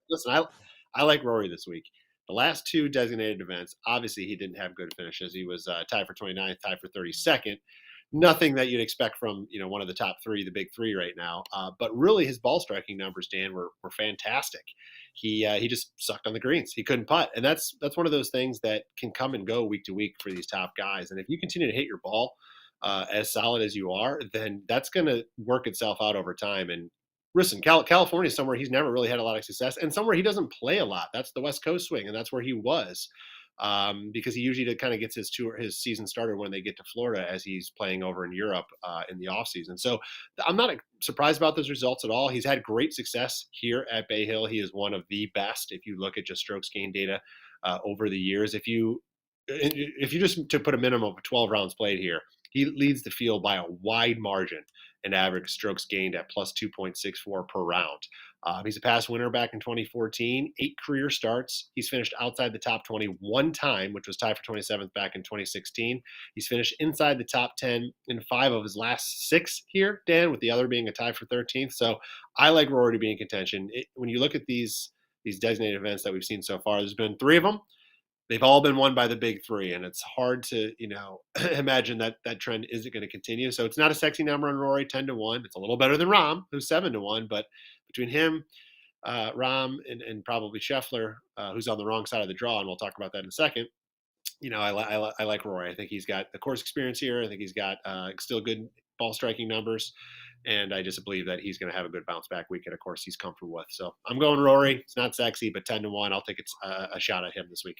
listen, I like Rory this week. The last two designated events, obviously, he didn't have good finishes. He was tied for 29th, tied for 32nd. Nothing that you'd expect from one of the top three, the big three right now. But really, his ball striking numbers, Dan, were fantastic. He just sucked on the greens. He couldn't putt, and that's one of those things that can come and go week to week for these top guys. And if you continue to hit your ball as solid as you are, then that's going to work itself out over time. And listen, California is somewhere he's never really had a lot of success, and somewhere he doesn't play a lot. That's the West Coast swing, and that's where he was, because he usually kind of gets his season started when they get to Florida, as he's playing over in Europe in the off season. So I'm not surprised about those results at all. He's had great success here at Bay Hill. He is one of the best if you look at just strokes gain data over the years. If you just to put a minimum of 12 rounds played here, he leads the field by a wide margin in average strokes gained at plus 2.64 per round. He's a past winner back in 2014, 8 career starts. He's finished outside the top 20 one time, which was tied for 27th back in 2016. He's finished inside the top 10 in 5 of his last 6 here, Dan, with the other being a tie for 13th. So I like Rory to be in contention. When you look at these designated events that we've seen so far, there's been 3 of them. They've all been won by the big three, and it's hard to imagine that trend isn't going to continue. So it's not a sexy number on Rory, 10-1. It's a little better than Rahm, who's 7-1, but between him, Rahm, and probably Scheffler, who's on the wrong side of the draw, and we'll talk about that in a second. I like Rory. I think he's got the course experience here. I think he's got still good ball striking numbers, and I just believe that he's going to have a good bounce back week at a course he's comfortable with. So I'm going Rory. It's not sexy, but 10-1. I'll take a shot at him this week.